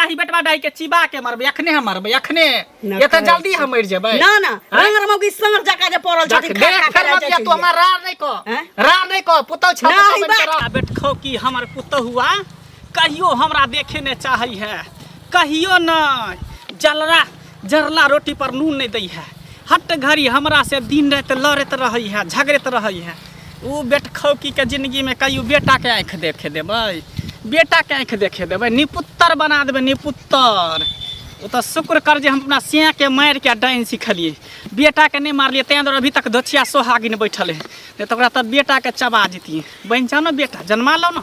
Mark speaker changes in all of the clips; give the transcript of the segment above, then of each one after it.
Speaker 1: डाही बेटवा डाही के चिबा के मरबे अखने हम मरबे अखने ये त जल्दी हम मर जेबै
Speaker 2: ना ना रंगर मौगी संग जका जे पड़ल छथि
Speaker 1: देख कर मत तू हमर रार नहीं को पुतौ छ बेट खौ की हमर पुतौ हुआ कहियो हमरा देखे ने चाहै है कहियो न जरला रोटी पर नून नहीं दै है हट घड़ी हमरा से दिन रात लड़त रही है झगड़त रही है उ बेट खौकी के जिंदगी में कहियो बेटा के आँख देखे देबै बेटा के आँख देखे देबै निपुत्तर बना देबै निपुत्तर वो तो शुक्र कर जे हम अपना सिया के मार के डाइन सिखलिए बेटा के नहीं मारलिए तें अभी तक दोछिया सोहागिन बैठल है नहीं तो तब बेटा के चबा जतिए बन जाओ न बेटा जन्मा लो न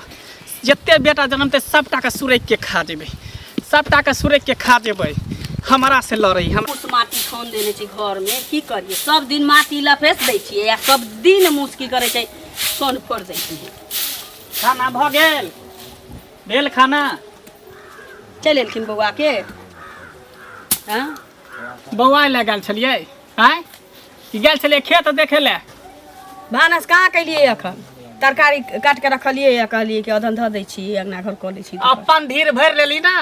Speaker 1: जिते बेटा जन्मते सबटा के सुरैक के खा जेबै सबटा के सुरैक के खा जेबै हमारा से लड़ई हम
Speaker 2: मुस माटी खन देने छी घर में की करिए सब दिन माटी लफेस दै छिए या सब दिन मुस की करे छै सोन फोड़ दै छी
Speaker 1: खाना भ गेल भेल खाना
Speaker 2: चल एलखिन बौआ के हां
Speaker 1: बौआ ले गेल छलिए हैं कि गेल छलिए खेत देखे ले
Speaker 2: भानस कहाँ कैलिए अखन तरकारी काट के रखलिए या कहलिए कि अधन ध दै छी अंगना घर क लै छी
Speaker 1: अपन धीर भर लेली ना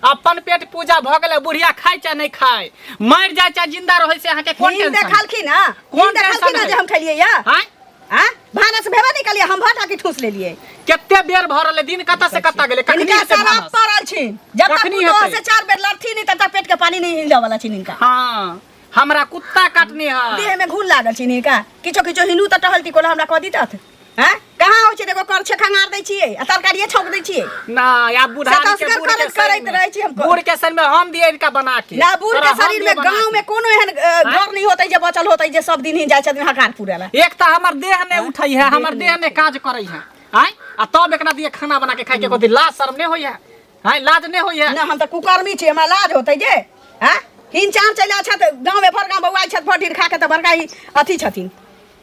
Speaker 1: अपन पेट पूजा भ गेले बुढ़िया खाय चाहे नहीं खाय मर जाय चाहे जिंदा रहे से अहाँ के कोन टेंशन
Speaker 2: देखलखिन ना कोन देखलखिन ना जे हम खेलिए या
Speaker 1: हैं
Speaker 2: हां भानस भेबे नहीं कलिए हम भाटा के ठूस लेलिए
Speaker 1: केते बेर भरल दिन कता से कता गेले कखनी से
Speaker 2: शराब पड़ल छी जब तक तो से 4 बेर लड़थी नहीं तब तक पेट के पानी नहीं हिला वाला छी इनका
Speaker 1: हां हमरा कुत्ता काटने है
Speaker 2: देह में घून लागल छी इनका किछो किछो हिनू त टहलती कोला हमरा क दीतत हैं कहां हो छै देखो कर छे खंगार दै छिए आ तरकारिए छौक दै छिए
Speaker 1: ना या बुढ़ारी के
Speaker 2: करैत रहै छी हम
Speaker 1: बूढ़ के शरीर में हम दिए इनका बना के
Speaker 2: ना बूढ़ के शरीर में गांव में कोनो एहन घर नहीं होतै जे बचल होतै जे सब दिन ही जाय छथिन हकार पुरेला
Speaker 1: एक त हमर देह ने उठै है हमर देह ने काज करै है हैं आ तब एकरा दिए खाना बना के खाय के कोती लाज शर्म ने होय है हैं लाज ने होय है
Speaker 2: ना हम त कुकर्मी छी हमरा लाज होतै जे हैं हिन चार चला छत गांव में फरगा बौआ छत फटीर खा के त बड़का ही अथी छथिन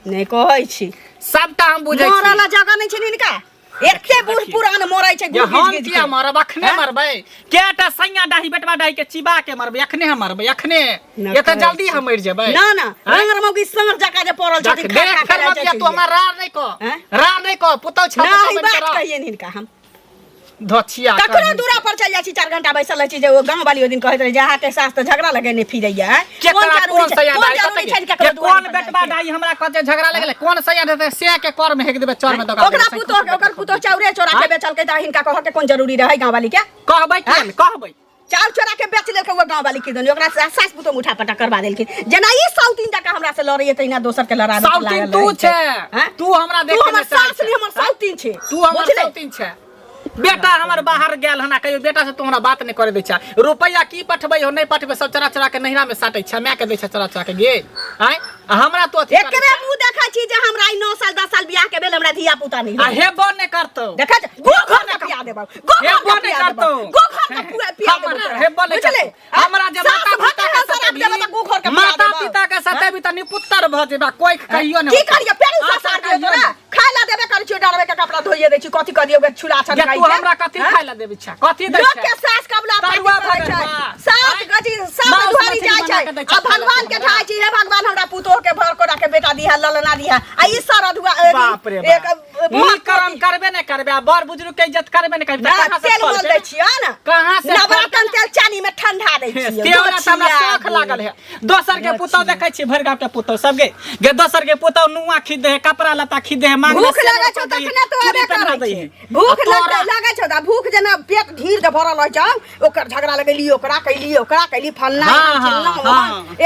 Speaker 2: नहीं कहै छी
Speaker 1: सबटा हम बुझै छी
Speaker 2: मरला जगह नहीं छै इनका एते बूढ़ पुरान मरै छै
Speaker 1: हम किया मरब अखने मरबै केटा सैया डाही बेटवा डाही के चिबा के मरबै अखने हम मरबै अखने ये त जल्दी हम मर जेबै
Speaker 2: ना ना रंगर मौगी संग जका जे पड़ल छथिन
Speaker 1: देख कर मत तू हमर रार नहीं को पुतौ छ
Speaker 2: नहीं बात कहिए इनका हम
Speaker 1: धोछिया
Speaker 2: कखनो दूरा पर चल जाइ छी 4 घंटा बैसल छी जे वो गांव वाली ओ दिन कहैत रहे जहाँ के सास त झगड़ा लगेने फिरैया
Speaker 1: केकरा कोन सैया डाही कोन बेटवा डाही हमरा कहते झगड़ा लगले कोन सैया देते से के कर में हेक देबे चोर में दगा
Speaker 2: ओकर पुतो चाउरे चोरा के बेचल के त हिनका कह के कोन जरूरी रहे गांव वाली के
Speaker 1: कहबै केन कहबै
Speaker 2: चाउर चोरा के बेच लेलकै वो गांव वाली के दोनी ओकरा सास पुतो मुठा पटा करवा देलखिन जना ई सौतीन जका हमरा से लड़ैए तइना दोसर के लड़ा दे
Speaker 1: सौतीन तू छे तू हमरा देख
Speaker 2: हमर सास नहीं हमर सौतीन छे
Speaker 1: तू हमर सौतीन छे बेटा हमर बाहर गेल हना कहियो बेटा से तू हमरा बात नहीं करे दै छ रुपया की पठबै हो नहीं पठबै सब चरा चरा के नहिरा में साटै छ मैं के दै छ चरा चरा के गे हैं हमरा तो
Speaker 2: एकरे मुंह देखै छी जे हमरा 9 साल 10 साल बियाह के भेल हमरा धिया पुता नहीं
Speaker 1: आ हेबो नहीं करतौ
Speaker 2: देखै गोखर के पिया देबौ
Speaker 1: हेबो नहीं करतौ
Speaker 2: गोखर के पिया देबौ
Speaker 1: हेबो नहीं चले हमरा जे माता पिता के साथे भी त निपुत्तर भ जेबा कोई कहियो नहीं
Speaker 2: की करियो पेरू सासार दियो तोरा खाइला देबे कर छी डरबे के कपड़ा धोइए दै छी कथि क दियो छुला छन खाइ
Speaker 1: तू हमरा कथि खाइला देबे छ कथि दै छ
Speaker 2: लोग के सास कबला पाइ छै सास गजी सब दुआरी जाय छै आ भगवान के ठाई छी हे भगवान हमरा पुतो के भर कोड़ा के बेटा दिया ललना दिया आ ई सारा दुआ
Speaker 1: बाप रे एक कर्म करबे नहीं करबे बड़ बुजुर्ग के इज्जत करबे नहीं करबे कहां से
Speaker 2: बोल दै छी ना
Speaker 1: कहां से
Speaker 2: नवरत्न तेल चानी में ठंडा दै छी
Speaker 1: तेरा त हमरा शौक लागल है दोसर के पुतो देखै छी भर गांव के पुतो सब गे दोसर के पुतो नुआ खीद दे कपड़ा लता खीद दे मांग
Speaker 2: भूख लागै छ तखने तो अबे करै भूख लागै छ त भूख जना पेट ढीर दे भरल रह जाऊ ओकर झगड़ा लगेली ओकरा कैली फलना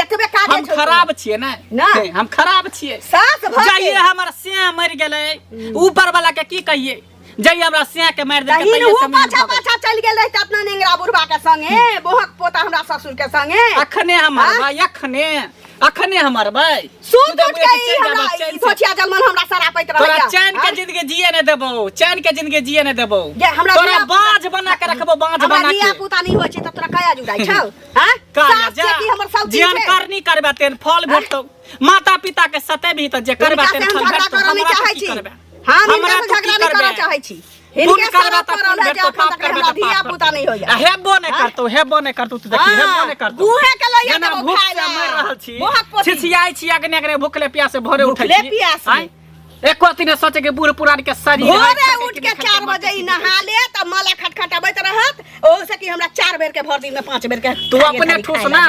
Speaker 2: एतबे काजे
Speaker 1: हम खराब छियै ना हम खराब छियै
Speaker 2: सास भ
Speaker 1: जाइए हमर से मर गेलै ऊपर वाला के की कहिए जइए हमरा से के मार दे के
Speaker 2: तइए पाछा पाछा चल गेल रही अपना नेंगरा बुढ़वा के संगे बोहक पोता हमरा ससुर के संगे
Speaker 1: अखने हमर भाई अखने हमर भाई
Speaker 2: सुन उठ गई हमरा सोचिया जलमन हमरा सारा पैत रह
Speaker 1: तोरा चैन के जिंदगी जिए ने देबो चैन के जिंदगी जिए ने देबो तोरा बाज बना के रखबो बाज बना के
Speaker 2: हमरा पुता नहीं होय छै त तोरा काया जुड़ाई छौ हैं सास से की हमर सब
Speaker 1: जीवन करनी करबे तेन फल भेटतो माता पिता के सते भी त जे करबे तेन फल भेटतो हमरा चाहै छी
Speaker 2: हमरा झगड़ा नहीं करना चाहै छी हिनके करबा त भेटतो पाप करबे त धिया पुता नहीं होय
Speaker 1: हेबो नहीं करतो तू देखी हेबो नहीं करतो
Speaker 2: बूहे के लइया त
Speaker 1: भूख से मर रहल छी छिछियाई छी अगने अगने भूखले प्यासे भोरे उठै छी
Speaker 2: भूखले प्यासे
Speaker 1: एको दिन सोचे के बूढ़ पुरान के शरीर
Speaker 2: भोरे उठ के 4 बजे नहा ले त मला खटखटाबैत रहत ओ से कि हमरा 4 बेर के भर दिन में 5 बेर के
Speaker 1: तू अपने ठूस ना,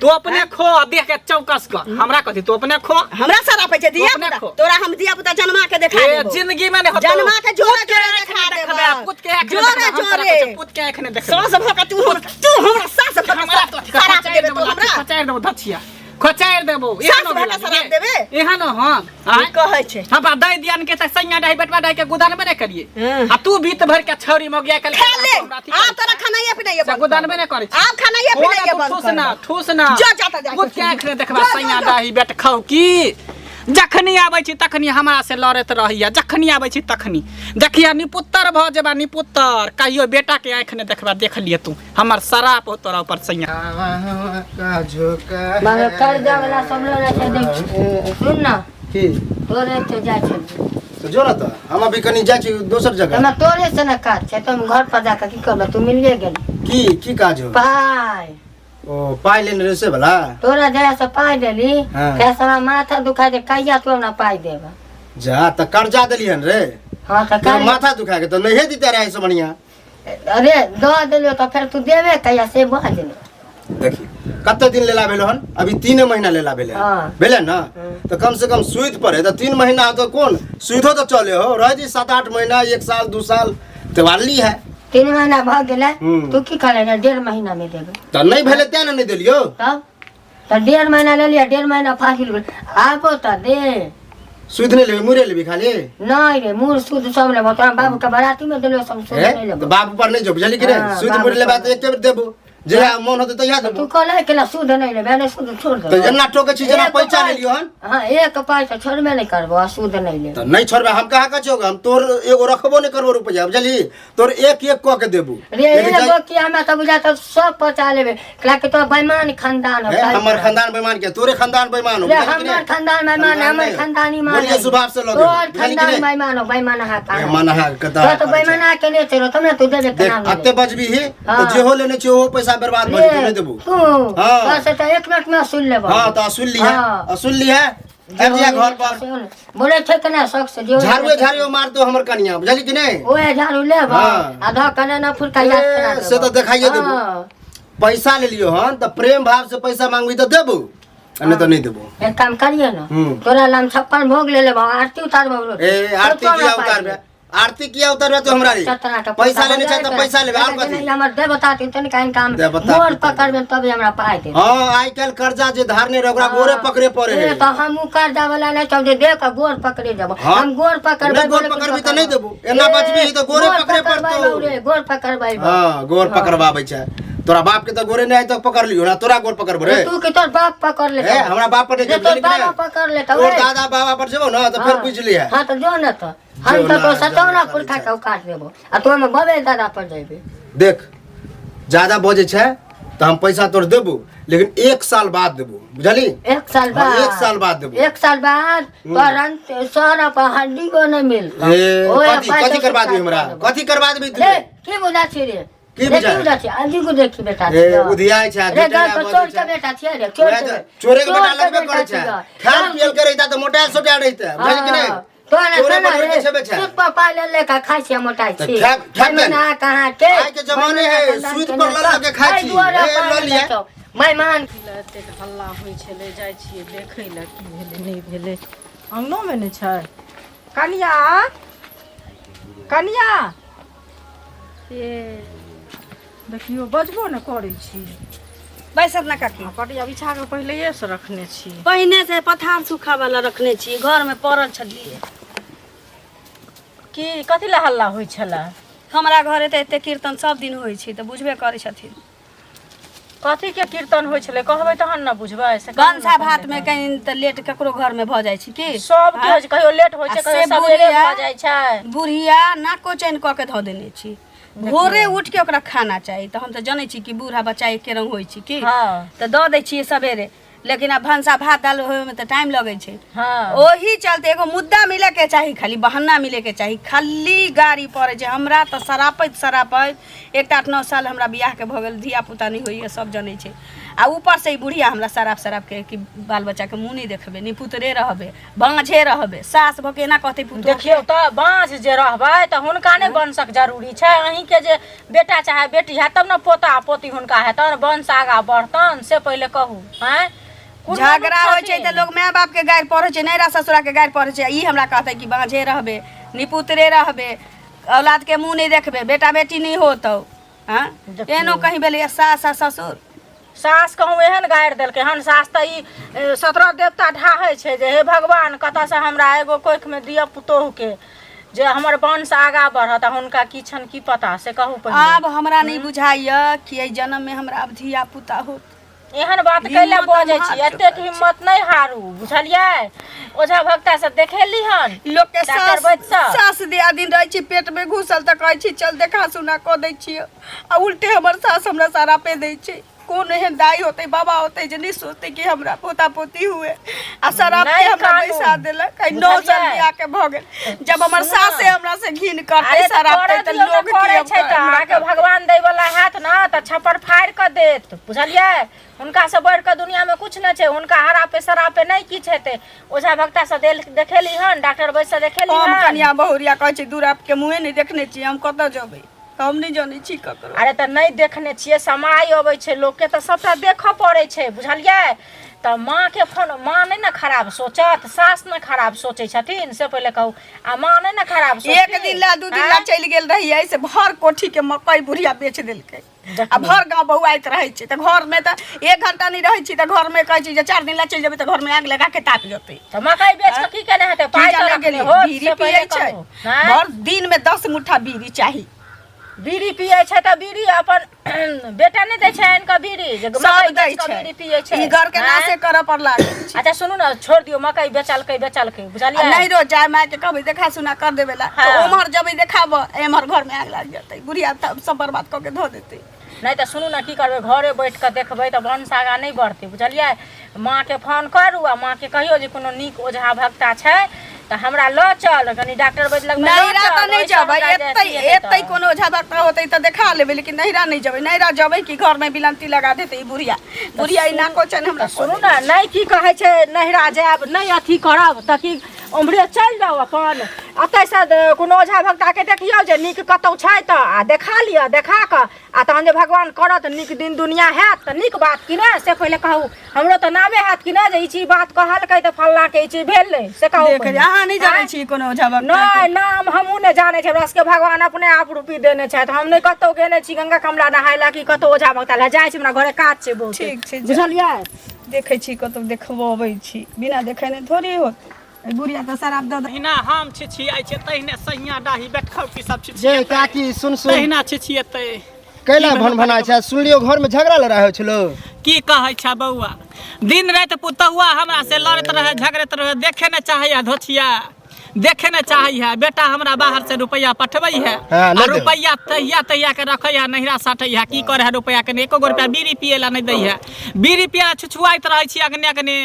Speaker 1: तू अपने खो देख के चौकस कर हमरा कथी तू अपने खो
Speaker 2: हमरा सारा पैसे दिया पुता तोरा हम दिया पुता जन्मा के देखा देबो
Speaker 1: जिंदगी में नहीं
Speaker 2: जन्मा के जोरे जोरे देखा देबो
Speaker 1: पुत के
Speaker 2: जोरे जोरे
Speaker 1: पुत के एखने देख
Speaker 2: सास भका तू हमरा सास भका
Speaker 1: हमरा तो
Speaker 2: सारा देबे तू हमरा
Speaker 1: खचार देबो धछिया खचार देबो
Speaker 2: सास भका सारा देबे
Speaker 1: एहन हां
Speaker 2: कहै छै
Speaker 1: हम दई दियान के त सैया डाई बेटवा डाई के गुदान में नहीं करिए आ तू बीत भर के छौरी मगिया के
Speaker 2: खा ले आ तोरा खानाइए पिनाइए बंद
Speaker 1: गुदान में नहीं करे
Speaker 2: आ खानाइए पिनाइए बंद
Speaker 1: ठूस ना
Speaker 2: जा जाता जा
Speaker 1: पुत के एखने देखबा सैया डाई बेट खाऊ की जखनी आबै छी तखनी हमरा से लड़त रहिया जखनी आबै छी तखनी देखिया निपुत्तर भ जेबा निपुत्तर कहियो बेटा के आँख ने देखबा देख लिए तू हमर सराप हो तोरा ऊपर सैया
Speaker 3: का झोका
Speaker 4: मगर कर्जा वाला सब लोग रहते देख सुन ना
Speaker 3: की
Speaker 4: तोरे तो जा छ
Speaker 3: तो जो ना तो हम अभी कनी जा छी दोसर जगह
Speaker 4: हम तोरे से ना काट छै तुम घर पर जाकर की करब तू मिलिए गेल
Speaker 3: की काज हो
Speaker 4: पाई
Speaker 3: ओ पाई लेने रे से भला
Speaker 4: तोरा जरा से पाई देली
Speaker 3: हाँ।
Speaker 4: कैसा माथा दुखा दे कहिया तू ना पाई देबा
Speaker 3: जा त कर्जा देलिहन रे
Speaker 4: हां त
Speaker 3: तो माथा दुखा के तो नहीं दीते रहे से बढ़िया
Speaker 4: अरे दो देलियो तो फिर तू देबे कहिया से बाज ले
Speaker 3: देखी कते दिन लेला भेलो हन अभी 3 महीना लेला भेले
Speaker 4: हाँ।
Speaker 3: भेले ना तो कम से कम सूद पर है तो 3 महीना तो कौन सूदो तो चले हो रह जी 7-8 महीना 1 साल 2 साल दिवाली है
Speaker 4: 3 महीना भ गेले
Speaker 3: हम्म।
Speaker 4: तू की करे ना 1.5 महीना में देबे
Speaker 3: तो नहीं भेले त्या नहीं देलियो
Speaker 4: तब तो 1.5 महीना ले लिया 1.5 महीना फासिल गेल आबो त दे
Speaker 3: सूद नहीं लेबे मुरे लेबे खाली
Speaker 4: नहीं रे मूर सूद सब ले तोरा बाबू के बराती में देलियो सब सूद नहीं
Speaker 3: तो
Speaker 4: ले
Speaker 3: बाबू पर नहीं जो बुझली कि
Speaker 4: हाँ,
Speaker 3: नहीं सूद
Speaker 4: बाबू
Speaker 3: मुरे लेबा
Speaker 4: पर।
Speaker 3: तो एके बेर देबो जे मन होते तो याद
Speaker 4: तू
Speaker 3: देबो
Speaker 4: कहले के सूद नहीं ले मैंने सूद छोड़ दे
Speaker 3: तो जना टोके छी जना पैसा ले लियो हन
Speaker 4: हां एक पैसा छोड़ में नहीं करबो सूद नहीं ले
Speaker 3: तो नहीं छोड़बे हम कहा का छोग हम तोर एगो रखबो नहीं करबो रुपया बुझली तोर एक एक क के देबो
Speaker 4: रे एगो की हमरा त बुझा त सब पचा लेबे कला के तो बेईमान खानदान है
Speaker 3: हमर खानदान बेईमान के तोरे खानदान बेईमान हो
Speaker 4: रे हमर खानदान बेईमान हमर खानदानी मान
Speaker 3: बोलिए स्वभाव से लगे
Speaker 4: तोर खानदान बेईमान हो बेईमान हा का
Speaker 3: बेईमान हा कता
Speaker 4: तो बेईमान के ले चलो तुमने तू देबे
Speaker 3: देख
Speaker 4: केना
Speaker 3: अत्ते बजबी ही तो
Speaker 4: हाँ।
Speaker 3: जे हो लेने छी वो पैसा बर्बाद भइल तो नहीं देबो
Speaker 4: तू
Speaker 3: हाँ।
Speaker 4: बस त 1 मिनट में सुन लेबो
Speaker 3: हां तो असुल ली है
Speaker 4: हाँ।
Speaker 3: असुल ली है अब जा घर पर
Speaker 4: बोले थे के ना शौक से जो
Speaker 3: झाड़ू मार दो हमर कनिया बुझली कि नहीं
Speaker 4: ओए झाड़ू लेबो
Speaker 3: हाँ।
Speaker 4: आधा कने ना फुल का याद करा देबो
Speaker 3: से तो दिखाइए देबो पैसा ले लियो हन तो प्रेम भाव से पैसा मांगबी तो देबो नहीं तो नहीं देबो
Speaker 4: एक काम करिए ना तोरा लाम 56 भोग ले लेबो आरती उतारबो
Speaker 3: ए आरती किया उतारबे आरती किया उतारबे तो हमरा रे पैसा लेने चाहे तो पैसा लेबे और कथि
Speaker 4: नहीं हमर देवता तीन तन काइन काम
Speaker 3: देवता
Speaker 4: मोर पकड़बे तब हमरा पाई दे
Speaker 3: हां आई कल कर्जा जे धारने रे ओकरा गोरे पकड़े पड़े
Speaker 4: ए
Speaker 3: है
Speaker 4: तो हम कर्जा वाला नहीं चल दे का गोर पकड़े जब
Speaker 3: हाँ।
Speaker 4: हम गोर पकड़बे
Speaker 3: नहीं गोर पकड़बी तो नहीं देबो एना बचबी तो गोरे पकड़े पड़तो
Speaker 4: रे गोर पकड़बे
Speaker 3: हां गोर पकड़वाबै छै तोरा बाप के तो गोरे नहीं तो पकड़ लियो ना तोरा गोर पकड़बो रे
Speaker 4: तू के तोर बाप पकड़ ले
Speaker 3: ए हमरा बाप पर
Speaker 4: जे तोर बाप पकड़ ले
Speaker 3: तोर दादा बाबा पर जेबो ना तो फिर बुझ लिया
Speaker 4: हां तो जो न तो हम तो सतौना पुरखा के काट देबो आ तू में बबे दादा पर जाइबे
Speaker 3: देख ज्यादा बजे छै तो हम पैसा तोर देबो लेकिन 1 साल बाद देबो बुझली
Speaker 4: 1 साल बाद
Speaker 3: 1 साल बाद देबो
Speaker 4: 1 साल बाद तुरंत सारा पर हड्डी को नहीं मिलता
Speaker 3: ए कथि करबा दी हमरा कथि करबा देबी तू
Speaker 4: रे की बुझा छी रे
Speaker 3: की बुझा
Speaker 4: छी आजी को देखी बेटा
Speaker 3: ए उधियाय छै
Speaker 4: रे घर पर चोर के बेटा छी रे
Speaker 3: चोरे के बेटा लगबे करे छै खाल पियल के रहिता तो मोटा सोटा रहिता बुझली कि नहीं
Speaker 4: तो ना
Speaker 3: चोरे
Speaker 4: ना
Speaker 3: पर
Speaker 4: रे
Speaker 3: के छै
Speaker 4: सूद पर पाले ले का खाई छी मोटाई छी
Speaker 3: ना
Speaker 4: कहां के
Speaker 3: आइ के जमाने है सूद पर ल के खाई छी ए ल लिया
Speaker 4: मेहमान
Speaker 5: एते हल्ला होइ छले जाइ छिए देखै ला की भेलै नहि भेलै अंगनो में नहि छै कनिया कनिया ए देखियो बजबो न करै छी
Speaker 2: बैसत ना काकी
Speaker 5: पटिया बिछा के पहिलेये से रखने छी
Speaker 2: पहिने से पथार सूखा वाला रखने छी घर में पड़ल छलिए
Speaker 5: की कथि ला हल्ला होइ छला
Speaker 2: हमरा घरे ते एते कीर्तन सब दिन होइ छै त बुझबे करै छथिन
Speaker 5: कथि के कीर्तन होइ छले कहबै तहन न बुझबै से
Speaker 2: गंसा भात में कहीं त लेट ककरो घर में भ जाइ छै की
Speaker 5: सब के होइ छै कहियो लेट होइ छै
Speaker 2: आ
Speaker 5: कहियो
Speaker 2: से
Speaker 5: सबेरे
Speaker 2: बुढ़िया-
Speaker 5: भ जाइ छै
Speaker 2: बुढ़िया नाको चैन क के धऽ देने छी भोरे उठ के ओकरा खाना चाही त हम त जानै छी कि बूढ़ा बच्चा एके रंग होइ छै की
Speaker 5: हां
Speaker 2: त दऽ दै छियै सबेरे लेकिन अब भंसा भात दाल होय में त टाइम लगै छै
Speaker 5: हां
Speaker 2: ओही चलते एगो मुद्दा मिले के चाही खाली बहाना मिले के चाही खाली गाड़ी पड़े छै हमरा त सरापैत 8-9 साल हमरा बियाह के भ गेल धिया पुता नहीं होइए सब जानै छै आ ऊपर से ई बुढ़िया हमरा शराब के कि बाल बच्चा के मुँह नहीं देखबे नहीं पुतरे रहबे बाँझे रहबे सास भऽ के एना कहते पुतोह
Speaker 5: देखियौ तऽ बाँझ जे रहबै तऽ हुनका नहि वंशक जरूरी छै अहीं के जे बेटा चाहे बेटी है तब ने पोता पोती हुनका हेतन वंश आगाँ बढ़तन से पहिले कहू हैं
Speaker 2: झगड़ा होइ छै तऽ लोग माय बाप के गारि पढ़ै छै नैरा ससुरा के गारि पढ़ै छै ई हमरा कहते कि बाँझे रहबे निपुत्रे रहबे औलाद के मुँह नहीं देखबे बेटा बेटी नहीं होतौ हाँ एहनो कहीं भेलै सास आ ससुर
Speaker 5: सास कहूँ एहन गारि देलकै हन सास तऽ ई 17 देवता ढाहै छै जे हे भगवान कतऽसँ हमरा एगो कोखिमे दिअ पुतोहके जे हमर वंश आगाँ बढ़त आ हुनका की छनि की पता से कहू पहिले
Speaker 2: आब हमरा नहीं बुझाइए कि एहि जन्म में हमरा अब धिया पुता होत
Speaker 5: एहन बात कैले बजै छी एतेक हिम्मत नहीं हारू बुझलियै ओझा भक्ता से देखेली हन
Speaker 2: लोग के
Speaker 5: डॉक्टर वैद्य साहब।
Speaker 2: सास दिया दिन रहे छी पेट में घुसल त कहै छी चल देखा सुना क दै छी आ उल्टे हमर सास हमरा सारा पे दै छै कौन एहन दाई होते बाबा होते जे नहीं सोचते कि हमरा पोता पोती हुए आ शराब के हमरा पैसा देलक 9 साल बियाह के भ गेल जब हमर सास हमरा से घिन करते शराब पे त लोग
Speaker 5: करे छै त आके भगवान दै वाला हाथ ना त छप्पर फाड़ क देत बुझलियै हुनका से बढ़ के दुनिया में कुछ न छै हुनका हरा पे शराब पे नहीं किछ हेते ओझा भक्ता से देखेली हन डॉक्टर वैद्य से देखेली हन
Speaker 2: हम कनिया बहुरिया कहै छी दूर आपके मुंहे नहीं देखने छी हम कत जेबै हम नहीं जानै छी ककरो
Speaker 5: अरे त नहीं देखने छियै समय अबै छै लोग के त सबटा देखऽ पड़ै छै बुझलियै त माँ के फोन माँ नहीं ना खराब सोचत सास न खराब सोचै छथिन से पहिले कहू आ माँ नहीं ना खराब सोचत
Speaker 2: एक दिन ला दू दिन ला चलि गेल रहियै से भर कोठी के मकई बुढ़िया बेच देलकै आ भर गांव बौआइत रहै छै त घर में त 1 घंटा नहीं रहै छी त घर में कहै छी जे 4 दिन ला चलि जेबै त घर में आग लगा के ताप जेतै
Speaker 5: त मकई बेच के की केने हेतै पाइ त रखले हो
Speaker 2: बीड़ी पियै छै भर दिन में 10 मुट्ठा बीड़ी चाही
Speaker 5: बीड़ी पियै छै त बीड़ी अपन बेटा नहीं दै छै इनका बीड़ी जे मकई दै छै बीड़ी पियै छै
Speaker 2: ई घर के नासे करऽ पर लागे
Speaker 5: अच्छा सुनू ना छोड़ दियो मकई बेचलकै बुझलियै
Speaker 2: नहीं रो जाय माय के कहबै देखा सुना कर देबेला तो ओमहर जबै देखाबो एमहर घर में आग लाग जेतै बुढ़िया सब बर्बाद क के ध देतै
Speaker 5: नहीं तो सुनू ना की करबे घरे बैठ के देखबै त वंश आगाँ नहीं बढ़तै बुझलियै माँ के फोन करू आ माँ के कहियो जे कोनो नीक ओझा भक्ता छै त हमरा ल चल कनी डॉक्टर वैद्य लग
Speaker 2: नैरा त नहीं जबै एतै कोनो ओझा भक्ता होतै त देखा लेबै लेकिन नैरा नहीं जबै नैरा जबै कि घर में बिलंती लगा देतै ई बुढ़िया ई नाको चन हमरा
Speaker 5: सुनू ना नहीं की कहै छै नैरा जायब नहीं अथी करब त की उम्हरे चल जाओ अपन अतैसँ कोनो ओझा भक्ता के देखियौ जे नीक कतौ छै त आ देखा लिअ देखा क आ तहन जे भगवान करत नीक दिन दुनिया हैत त नीक बात कि ने से पहिले कहू हमरो त नामे हैत कि ने जे ई चीज बात कहलकै त फल्ला के ई चीज भेलै से कहू
Speaker 2: अहाँ नहीं जानै छी कोनो ओझा भक्ता
Speaker 5: नहीं नाम हमहू नहीं जाने छै हमरा सबके भगवान अपने आप रूपी देने छै हम नहीं कतौ गेने छी गंगा कमला नहायला कि कतौ ओझा भक्ता ले जाइ छी हमरा घरे काज छै बहुत
Speaker 2: ठीक छै
Speaker 5: बुझलियै
Speaker 2: देखै छी कतौ देखबबै छी बिना देखैने थोड़ी होत बुढ़िया त शराब द
Speaker 1: तहिना हम छिछियाइ छै तहिने सैया डाही बैठखौ की सब
Speaker 3: जे
Speaker 1: छिछियाइ
Speaker 3: काकी सुन
Speaker 1: तहिना छिछिएतै
Speaker 3: कैला भन छै सुनलियो घर में झगड़ा लड़ा हो छलो
Speaker 1: की कहै छै बौआ दिन रात पुतहुआ हमरा से लड़त रहे झगड़त रहे देखे न चाहैया धोछिया देखे न चाहैया बेटा हमरा बाहर से रुपया पठबै है आ रुपया तहिया के रखैया नहिरा साटैया की करे है रुपया के एको गो रुपया बीड़ी पिए ला नहीं दै है बीड़ी पिया छुछुआइत रहै छी अगने अगने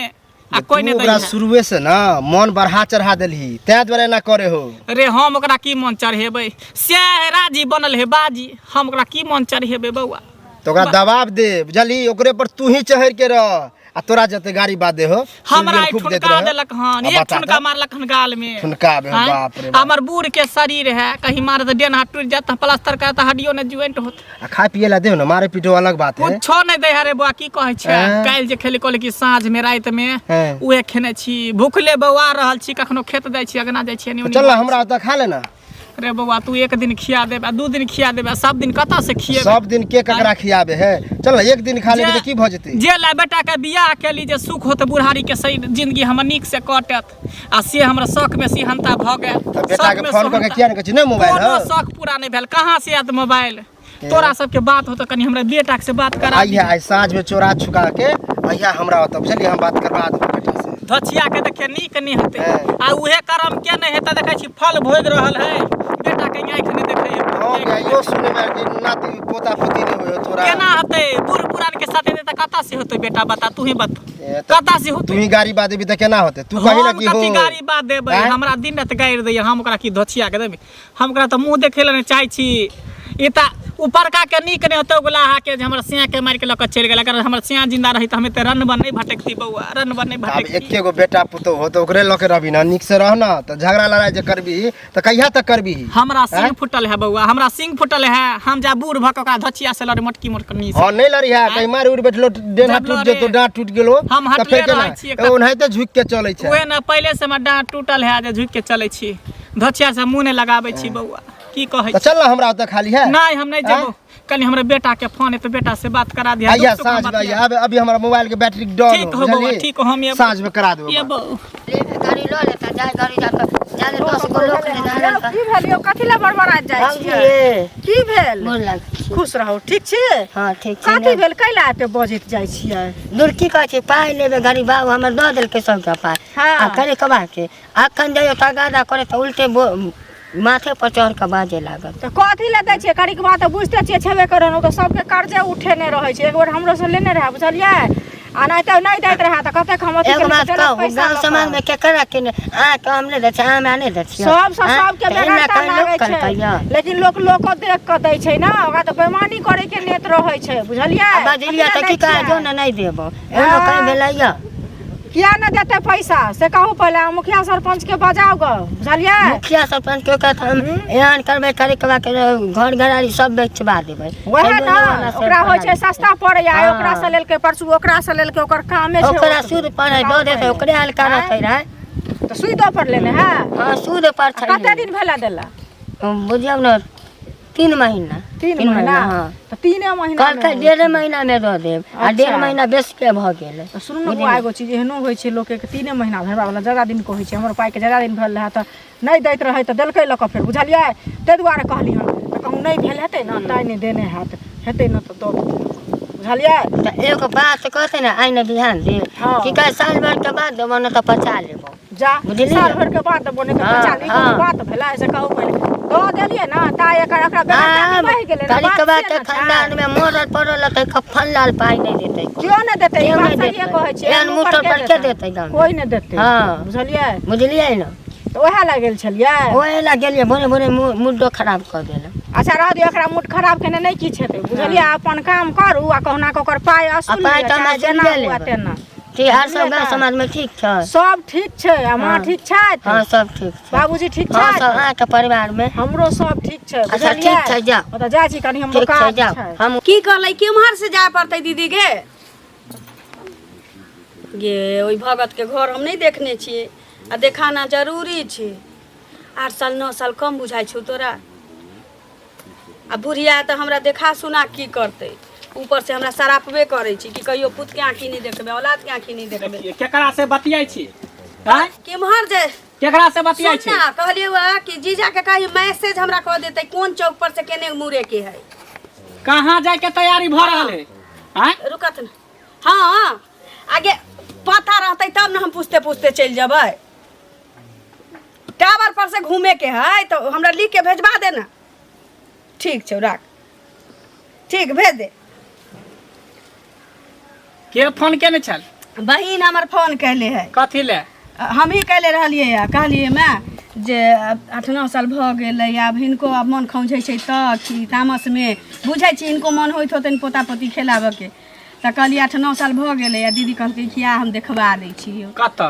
Speaker 1: आ कोई नहीं दै है
Speaker 3: शुरुए से ना मन बढ़ा चढ़ा देलही तै द्वारा ना करे हो
Speaker 1: रे हम ओकरा की मन चढ़ेबै से राजी बनल है बाजी हम ओकरा की मन चढ़ेबै बौआ
Speaker 3: तो ओकरा दबाव दे बुझली ओकरे पर तू ही चढ़ के रह आ तोरा जते गाड़ी बादे हो
Speaker 1: हमरा ठुनका देलक हन एक ठुनका मारलक हन गाल में
Speaker 3: ठुनका बाप रे
Speaker 1: हमर बूढ़ के शरीर है कहीं मार त डेन हाथ टूट जात प्लास्टर का त हड्डियों ने ज्वाइंट होत
Speaker 3: आ खा पिए ला देहो ना मारे पीटो अलग बात है
Speaker 1: कुछो नहीं दे रे बुआ की कहै छै काल जे खेले कोले की साँझ में रात में उहे खेने छी भूखले बौआ रहल छी कखनो खेत जाय छी अगना जाय छी
Speaker 3: चल हमरा त खा लेना
Speaker 1: रे बौआ तू एक दिन खिया देबे 2 दिन खिया देबे सब दिन कता से खिएबे
Speaker 3: सब दिन के ककरा खियाबे है चल एक दिन खा लेबे त की भ जेतै
Speaker 1: जे ला बेटा के बियाह केली जे सुख होत बुढ़ारी के सही जिंदगी हमर नीक से कटत आ से हमरा शौक में सिहनता भ गेल
Speaker 3: बेटा के फोन क के किया न कहै नै मोबाइल
Speaker 1: कोनो शौक पूरा नहीं भेल कहां से आत मोबाइल तोरा सबके बात होत कनी हमरा बेटा के से बात करा
Speaker 3: आइया आज साँझ में चोरा छुका के आइया हमरा होत बुझली हम बात करबा देब बेटा से
Speaker 1: धछिया के देखे नीक नहीं हेते आ उहे करम के नहीं हेते देखै छी फल भोग रहल है बेटा के आंख नहीं देखे है
Speaker 3: हो गया यो सुने में कि नाती पोता पोती नहीं होय तोरा
Speaker 1: केना हते बूढ़ पुरान के साथे त कता से होते बेटा बता तू ही बता कता से होते
Speaker 3: तू ही गाड़ी बात देबी त केना होते तू कहि ना कि हो
Speaker 1: कथि गाड़ी बात देबै हमरा दिन रात गाइर दै हम ओकरा की धछिया के देबै हम ओकरा त मुंह देखे ले नहीं चाहै छी ई त ऊपर का के नीक ने होतो गुलाहा के जे हमर सिया के मार के लक चल गेल। अगर हमर सिया जिंदा रही त हमें ते रन बन नहीं भटकती बउआ, रन बन नहीं
Speaker 3: अब
Speaker 1: भटकती।
Speaker 3: एके गो बेटा पुतो हो तो ओकरे लके रहबी ना, निक से रहना त झगड़ा लड़ाई जे करबी त कहिया तक करबी।
Speaker 1: हमरा सिंग फुटल है बउआ, हमरा सिंग फुटल है। हम जा बूढ़ भक का धचिया से लड़े मोटकी मोटकनी से।
Speaker 3: हां नहीं लड़ी है, कहीं मार उड़ बैठलो डेढ़
Speaker 1: जब
Speaker 3: टूट
Speaker 1: लड़े,
Speaker 3: जेतो, डांट टूट गेलो
Speaker 1: हम
Speaker 3: त
Speaker 1: हटले
Speaker 3: फेर
Speaker 1: रहै छियै।
Speaker 3: केना ओनाहिते झुक के चलै छै।
Speaker 1: ओहे ना पहले से हमर डांट टूटल है जे झुक के चलै छी। धचिया से मुंह ने लगाबै छी बउआ, की कहै
Speaker 3: त चल ना हमरा त खाली है।
Speaker 1: नहीं हम नहीं जेबो। कल हमरे बेटा के फोन है तो बेटा से बात करा दिया।
Speaker 3: आइया साँझ में आइया, अभी हमारा मोबाइल के बैटरी डाउन
Speaker 1: ठीक हो बउआ, ठीक हो। हम ये
Speaker 3: साँझ में करा देबो।
Speaker 1: ये बउ
Speaker 4: गाड़ी लो लेता जाए, गाड़ी जाता जाने 10 गो लोग ने जाने
Speaker 2: की भेल यौ, कथी ला बड़बड़ा जाइ
Speaker 4: हम
Speaker 2: छियै?
Speaker 4: ये
Speaker 2: की भेल?
Speaker 4: बोल लग
Speaker 2: खुश रहू, ठीक छी?
Speaker 4: हां ठीक छै।
Speaker 2: कथी भेल, कैला एते बजैत जाइ छियै?
Speaker 4: दूर की कहै छै, पाइ लेबे गरीब बाबू हमर दऽ देलकै सबके पाइ।
Speaker 2: हाँ।
Speaker 4: आ करे कबा के अखन जाइयो तगादा करे त उल्टे माथे पर चढ़ के बाजे लागत।
Speaker 2: तो कथी ला दै छियै? कड़ी के बात बुझते छियै, छेबे करन तो सबके कर्जे उठेने रहै छै। एक बार हमरो से लेने रहे, बुझलियै? आ नहीं तो नहीं दैत रहा त कते हम अथी
Speaker 4: एक बात
Speaker 2: के
Speaker 4: कहू,
Speaker 2: पैसा
Speaker 4: गाँव समाज में केकरा के आ के हमले दै छै, आमे आने दै छियै।
Speaker 2: सब सबके बेगारता लागे छै, लेकिन लोग देख के दै छै ना, ओकरा त बेईमानी करे के नेत रहै छै, बुझलियै?
Speaker 4: बजलिया त की कहे जो न नहीं देबो, एनो कहीं भेलैया।
Speaker 2: किया न देते पैसा से कहू पहले, मुखिया सरपंच के बजाओ ग, बुझलियै?
Speaker 4: मुखिया सरपंच के कहत हम एहन करबे करे के बाद घर घरारी सब बेचबा देबै।
Speaker 2: वहे ना ओकरा होय छै सस्ता पड़ै आ ओकरा से लेल के परसू ओकरा से लेल के ओकर कामे छै।
Speaker 4: ओकरा सूद पर दो देते, ओकरे हाल करत रहे
Speaker 2: तो सुइदो पर लेने है।
Speaker 4: हां सूद पर छै।
Speaker 2: कते दिन भेला देला?
Speaker 4: बुझियौ न 3 महीना।
Speaker 2: 3 महीना?
Speaker 4: हां
Speaker 2: तो 3 महीना
Speaker 4: कल के 1.5 महीना में दो देब आ 1.5 महीना बेस के भ गेल।
Speaker 2: तो सुन न एगो चीज एहनो होय छै, लोग के 3 महीना भरबा वाला ज्यादा दिन को होय छै। हमर पाई के ज्यादा दिन भरल रहा त नहीं दैत रहे त देलकै लक फेर, बुझलियै? ते दुआरे कहली हम त कहूं नहीं भेल हेतै न ताई नहीं देने हाथ हेतै न त दो, बुझलियै?
Speaker 4: त एगो बात कहते न आइने ध्यान दे कि कहे साल भर के बाद देबो न त 50 लेबो।
Speaker 2: जा
Speaker 4: बुझलियै?
Speaker 2: साल भर के बाद बोने त 50
Speaker 4: हाँ।
Speaker 2: बात भेला ऐसे कहू पहले दो देलिए ना ताई एकरा बेटा बह गेले ना।
Speaker 4: कली के बात के खानदान में मोरल पड़ल त कफन लाल पाई नहीं देतै।
Speaker 2: क्यों न देतै? ई
Speaker 4: क्यों
Speaker 2: बात
Speaker 4: नहीं
Speaker 2: सही
Speaker 4: देतै?
Speaker 2: कहै छै।
Speaker 4: एहन मुँह पर के देतै गाँव में?
Speaker 2: कोई न देतै।
Speaker 4: हाँ।
Speaker 2: बुझलियै?
Speaker 4: बुझलियै न?
Speaker 2: तो ओहे ला गेल छलियै।
Speaker 4: ओहे ला गेलियै, बोने बोने मुड्डो खराब कर देल।
Speaker 2: अच्छा रह दियो, एकरा मूड खराब केने नहीं किछ हेतै, बुझलियै? अपन काम करू आ कहना के ओकर पाई असूल
Speaker 4: पाइ त हमरा
Speaker 2: जेना
Speaker 4: जल्दी
Speaker 2: हुआ
Speaker 4: लेबै।
Speaker 2: तेना।
Speaker 4: ठीक आर सब गाँव समाज में ठीक छै?
Speaker 2: सब ठीक छै। आ माँ
Speaker 4: हाँ।
Speaker 2: ठीक छथि?
Speaker 4: हाँ सब ठीक छै।
Speaker 2: बाबूजी ठीक
Speaker 4: हाँ सब
Speaker 2: छथि?
Speaker 4: अहाँ के परिवार में
Speaker 2: हमरो सब ठीक छै।
Speaker 4: अच्छा
Speaker 2: बुझलियै?
Speaker 4: ठीक छै, जाओ
Speaker 2: ओ त जाइ छी कनी हमरो
Speaker 4: ठीक छै,
Speaker 2: काज
Speaker 4: जाओ।
Speaker 2: छै।
Speaker 4: हम
Speaker 2: की कहलै केम्हर से जाय पड़तै दीदी गे? गे ओइ भगत के घर हम नहीं देखने छियै आ देखाना जरूरी छै। 8 साल 9 साल कम बुझाइ छौ तोरा? आ बुढ़िया त हमरा देखा सुना की करतै, ऊपर से हमरा सरापबे करै छी कि कहियो पुत के आँखी नहीं देखबे, औलाद के आँखी नहीं देखबे।
Speaker 1: केकरा से बतियाई छी? हैं?
Speaker 2: केम्हर जे
Speaker 1: केकरा से बतियाई छी?
Speaker 2: सुन ना, कहलिए हुआ कि जीजा के कही मैसेज हमरा कह देतै कोन चौक पर से केने मुरे के है।
Speaker 1: कहाँ जाए के तैयारी भ रहल है? हैं?
Speaker 2: रुकत न। हाँ आगे पता रहतै तब न हम पूछते पूछते चल जबै। टावर पर से घूमे के है तो हमरा लिख के भेजबा दे ना। ठीक छौ राख, ठीक भेज दे।
Speaker 1: के फोन केने छल?
Speaker 2: बहिन हमर फोन कैले है।
Speaker 1: कथी ले?
Speaker 2: हम ही कैले रहलियै है, कहलियै मैं जे 8-9 साल भ गेलै, आब हिनको आब मन खौझै छै त कि तामस में बुझै छी हिनको मन होइत होतनि पोता पोती खेलाबऽ के, त कहलियै 8-9 साल भ गेलै आ दीदी कहलकै कि हम देखबा दै छी।
Speaker 1: कत?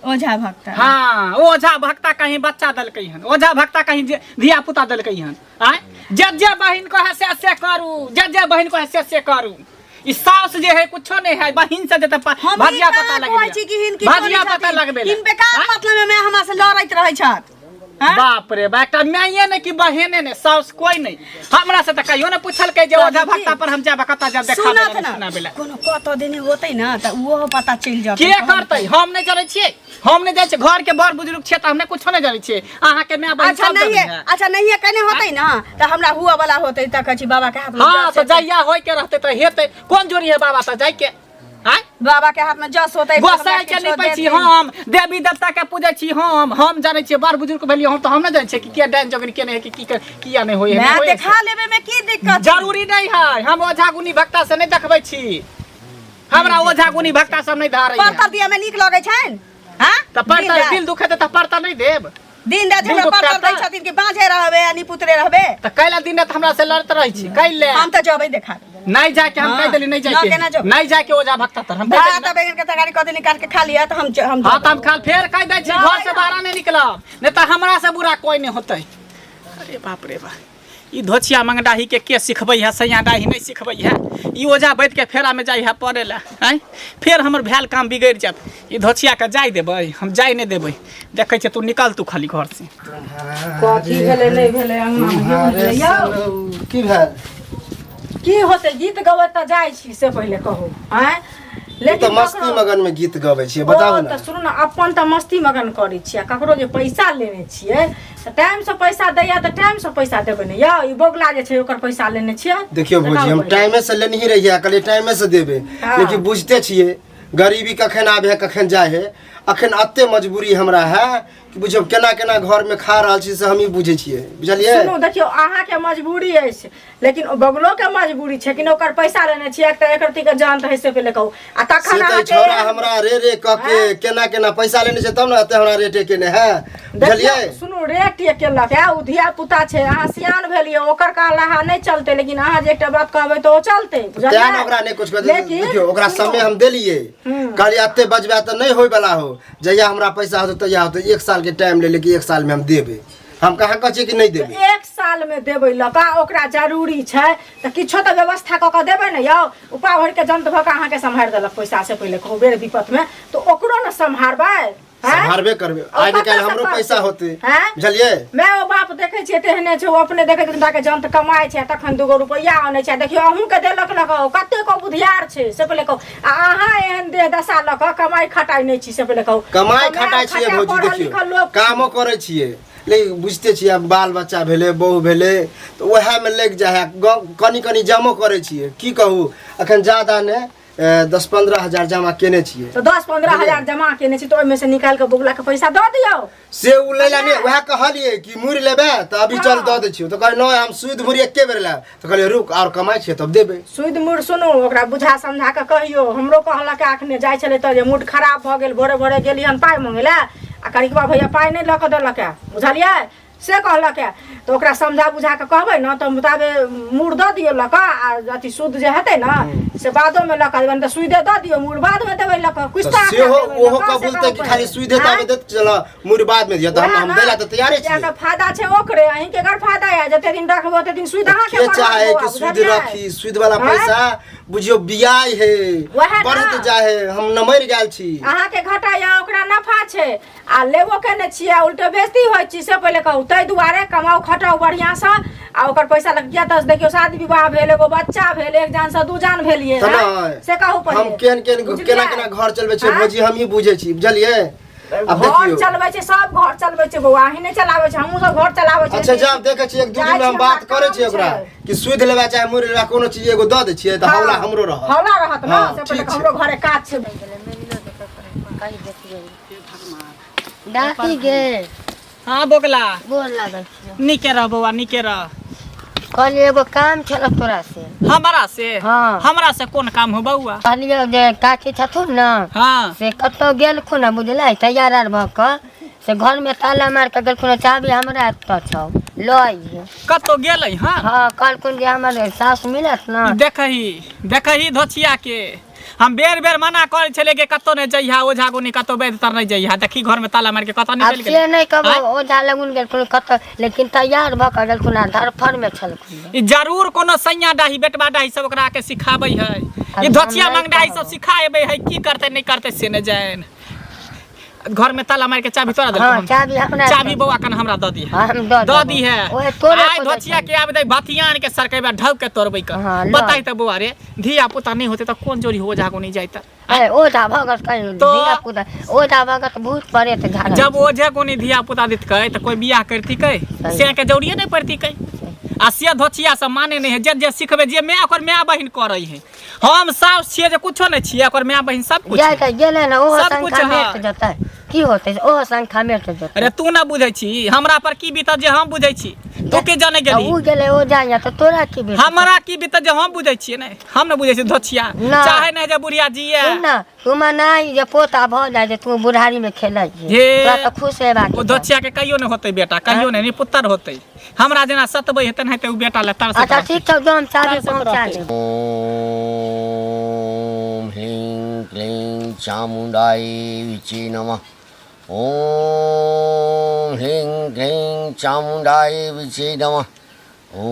Speaker 2: ओझा भक्ता।
Speaker 1: हाँ ओझा भक्ता कहीं बच्चा दलकै हन, ओझा भक्ता कहीं धिया पुता दलकै हन। आय जे बहिन को है से करू, जे बहिन को है से करू। ई सास जे है कुछो नहीं है, बहिन से देते भजिया पता लगबे, भजिया पता लगबे।
Speaker 2: इन बेकार मतलब में हमरा से लड़ैत रहै छथि।
Speaker 1: बाप रे बाप, मैये ने कि बहने ने, सास कोई नहीं। हमरा से त कहियो ने पूछल के जे ओझा भक्ता पर हम जाब कता जा देखा देना बेला।
Speaker 2: कोनो कतो देने होतै न त वो पता चल जातै।
Speaker 1: के करतै? हम नहीं जानै छियै, हम नहीं जाय छै। घर के बड़ बुजुर्ग छै त हमने कुछो नहीं जानै छियै। अहाँ के मैं बहिन सब जानै है।
Speaker 2: अच्छा नहीं कने होतै न त हमरा हुआ वाला होतै त कहै छी बाबा के हाथ में।
Speaker 1: हां त जइया होय के रहतै त हेतै। कोन जोरी है बाबा त जाय के? हां
Speaker 2: बाबा के हाथ में जस होतै।
Speaker 1: गोसाई के निपै छी हम, देवी देवता के पूजै छी हम जानै छियै। बड़ बुजुर्ग भेलियै हम त हम न जानै छियै कि के डाइन जोगनी के नहीं है कि किया नहीं होय है।
Speaker 2: मैं देखा लेबे में की दिक्कत?
Speaker 1: जरूरी नहीं है, हम ओझा गुनी भक्ता से नहीं देखबै छी। हमरा ओझा गुनी भक्ता सब नहीं धारै है।
Speaker 2: परतर दिया में नीक लगै छैन? हां
Speaker 1: त परता दिल दुखे त परता नहीं देब।
Speaker 2: दिन रात हमरा पर दै छथिन कि बाँझे रहबे आ निपुतरे रहबे
Speaker 1: त कैला दिन रात हमरा से लड़त रहै छी कैले
Speaker 2: हम त जबै देखा
Speaker 1: नहीं जाके हम कह देली नहीं जाके नहीं जाके ओझा भक्ता तर हम
Speaker 2: भात आ बैगन के तरकारी कदे निकाल के खा लिया त हम
Speaker 1: हां त हम खा फिर कह दै छी घर से बाहर नहीं निकलब नहीं त हमरा से बुरा कोई नहीं होतै। अरे बाप रे बा ई धोचिया मंगडाही के सिखबै है सैया डाही नहीं सिखबै है ई ओझा बैठ के फेरा में जाई है पड़े ला हैं फिर हमर भेल काम बिगड़ जात ई धोचिया के जाय देबै हम जाय नहीं देबै देखै छै तू निकल तू खाली घर से
Speaker 2: कथी भेले नहीं भेले अंगना यौ
Speaker 3: की भेल
Speaker 2: की होते गीत गबै त जाय छी से पहिले कहू हैं
Speaker 3: लेकिन मस्ती मगन में गीत गबै छियै बताउ ना
Speaker 2: त सुनु ना अपन त मस्ती मगन करै छियै ककरो जे पैसा लेने छियै त टाइम से पैसा दैया त टाइम से पैसा देबै ने यौ ई बोगला जे छै ओकर पैसा लेने छियै
Speaker 3: देखियो भौजी हम टाइमे से लेने ही रहिया कहलिए टाइमे से देबे लेकिन बुझते छियै गरीबी कखन आबे है कखन जाय है अखन अत्ते मजबूरी हमरा है कि बुझियो केना केना घर में खा रहल छी से हम ही बुझे छियै बुझलियै।
Speaker 2: सुनु देखियो अहाँ के मजबूरी अछि लेकिन बगलो के मजबूरी छै कि ओकर पैसा लेने छियै एक त एकर ती के जान त है से पहिले कहू आ तखन
Speaker 3: अहाँ के छोरा हमरा रे क के केना केना पैसा लेने छै तब न अते हमरा रेटे केने है बुझलियै।
Speaker 2: सुनु रेट ये केलक है उ धिया पुता छै अहाँ सियान भेलिए ओकर कहला नहीं चलते लेकिन अहाँ जे एकटा बात कहबै त ओ चलते बुझलियै
Speaker 3: तेन ओकरा नहीं कुछ कर देखियो ओकरा समय हम देलिए कहलिए अते बजबा त नहीं होय वाला हो जहिया हमरा पैसा होत तहिया होत 1 साल के टाइम ले लेकिन 1 साल में हम देबे हम कहाँ कह छियै कि नहीं देबे
Speaker 2: 1 साल में देबै लका ओकरा जरूरी छै त किछो त व्यवस्था क के देबै ने यौ उपा भर के जंत भक अहाँ के संभार देलक पैसा से पहिले कहू बेर विपत में तो ओकरो न संभारबै
Speaker 3: संभारबे करबे आज निकाल हमरो पैसा होते बुझलियै।
Speaker 2: मैं ओ बाप देखे छियै तेहने छै ओ अपने देखे दिन के जंत कमाय छै तखन 2 रुपया आनै छै देखियो अहूं के देलक लगाओ कते को बुधियार छै से पहिले कहू आ अहाँ एहन दे दशा लक कमाई खटाई नै छी से पहिले कहू
Speaker 3: कमाई खटाई छियै भौजी देखियो कामो करे छियै लेकिन बुझते छियै अब बाल बच्चा भेले बहू भेले तो वह में लग जाय कनी कनी जमो करे छियै की कहू अखन ज्यादा ने 10-15 हजार जमा केने छियै
Speaker 2: तो 10-15 हजार जमा केने छी तो ओइ में से निकाल के बुगला के पैसा द दियौ
Speaker 3: से उ लेला ने वह कहलिए कि मुर लेबे त अभी चल द दे छियो तो कहै न हम सुध मुर एके बेर ले तो कहलिए रुक और कमाई छै तब देबे
Speaker 2: सुध मुर सुनु ओकरा बुझा समझा के कहियो हमरो कहला के आखने जाय छले त जे मूड खराब भ गेल भोरे भोरे गेलियन पाई मंगेला आ करिकबा भैया पाई नहीं ल के देलक बुझलियै से कहलक तो ओकरा समझा बुझा के कहबै न त मुताबे मूड द दियो लक आ अथी शुद्ध जे हेतै न से बादो में लक बन त सुइदे द दियो मूड बाद में देबै लक कुछ त
Speaker 3: से हो ओहो कबूलते कि खाली सुइदे ताबे दे चल मूड बाद में दियो त हम देला त तैयारे छी
Speaker 2: ज्यादा फायदा छै ओकरे अहीं के घर फायदा है जते दिन रखबो ते दिन सुइद अहाँ के
Speaker 3: चाहे कि सुइद रखी सुइद वाला पैसा बुझियो बियाह है बढ़त जाए हम न मर गेल छी
Speaker 2: अहाँ के घाटा या ओकरा नफा छै आ लेबो केने छियै उल्टे बेइज्जती होय छी से पहिले कहू तै दुआरे कमाओ खटाओ बढ़िया से आ ओकर पैसा लग गया त देखियो शादी विवाह भेल एगो बच्चा भेल एक जान से 2 जान भेलिए से कहू पहिले
Speaker 3: हम केना केना घर चलबै छै भौजी हम ही बुझै छी बुझलियै। अब
Speaker 2: घर चलबै छै सब घर चलबै छै बौआ ही नहीं चलाबै छै हमहु सब घर चलाबै छै
Speaker 3: अच्छा जब देखै छी 1-2 दिन में हम बात करै छी ओकरा कि सुध लेबा चाहे मुर लेबा कोनो चीज एगो द दै छियै त हौला हमरो रहत
Speaker 2: हौला रहत न से पहिले हमरो घरे काज छै
Speaker 4: डाकी गे
Speaker 1: हां बोगला
Speaker 4: बोल लागल
Speaker 1: निके रह बौआ निके रह
Speaker 4: कहली एगो काम छल तोरा से
Speaker 1: हमरा से
Speaker 4: हाँ।
Speaker 1: हमरा से कोन काम हो बौआ
Speaker 4: कहलियो जे काकी छथुन न
Speaker 1: हां
Speaker 4: से कतौ गेलखुन न बुझलै तैयार आर भ क से घर में ताला मार के गेलखुन चाबी हमरा त छौ लई
Speaker 1: कतो गेलै हां
Speaker 4: हां कहलखुन जे हमर सास मिलत न
Speaker 1: देखही धोचिया के हम बेर बेर मना करे छले के कतो ने जइहा ओझा गोनी कतो बेद तर नहीं जइहा देखी घर में ताला मार के कतो निकल गेल
Speaker 4: से नहीं कहबो ओझा लगुन गेलखुन कतो लेकिन तैयार भ क गेलखुन धरफर में छलखुन
Speaker 1: ई जरूर कोनो सैया डाही बेटवा डाही सब ओकरा के सिखाबै है ई धोचिया मंगडाही सब सिखाएबै है की करते नहीं करते से न जान घर में ताला मार के चाबी तोरा दे
Speaker 4: हां चाबी हमरा
Speaker 1: चाबी बौआ कन हमरा द दी
Speaker 4: हम
Speaker 1: द दी है
Speaker 4: ओए तोरे
Speaker 1: आइ धोचिया के आबे भथियान के सरकेबा ढक के तोड़बै का बताई त बौआ रे धिया पुता नहीं होते त कोन जोरी हो जागो नहीं जाईता
Speaker 4: ए ओझा भगत कहीं धिया पुता ओझा भगत भूत परे त झाड़
Speaker 1: जब ओझे कोनी धिया पुता दित कई त कोई बियाह करती कई से के जरूरी नहीं पड़ती कई आ से धोचिया से माने नहीं है जे सिखबे जे मैं ओकर माय बहिन करे है हम साउस छिए जे कुछो नहीं छिए ओकर माय बहिन सब कुछ
Speaker 4: जाय के गेले ना ओहो
Speaker 1: सब कुछ
Speaker 4: संख्या
Speaker 1: है।
Speaker 4: मेट जतै की होतै ओहो संख्या मेट जतै
Speaker 1: अरे तू ना बुझै छी हमरा पर की बीतत जे हम बुझै छी तू के जाने गेली
Speaker 4: ऊ गेले ओ जाय त तोरा की बेटा
Speaker 1: हमरा की बीतत जे हम बुझै छिए नहीं हम न बुझै छी धोचिया
Speaker 4: ना।
Speaker 1: चाहे नहीं जे बुढ़िया जिए
Speaker 4: ना तुम नहीं जे पोता भ जाय जे तू बुढ़ारी में खेलै छी
Speaker 1: हे।
Speaker 4: तोरा त खुश हेबा
Speaker 1: ओ धोचिया के कहियो नहीं होतै बेटा कहियो नहीं पुत्र होतै हमरा जेना सतबै हेतै नहीं त उ बेटा ले तरस
Speaker 4: अच्छा ठीक छौ जो हम चाबी पहुंचा दे
Speaker 6: ओम ह्रीं क्लीं चामुंडाय विचे नमः ओम ह्रीं क्लीं चामुंडाय विचे नमः ओम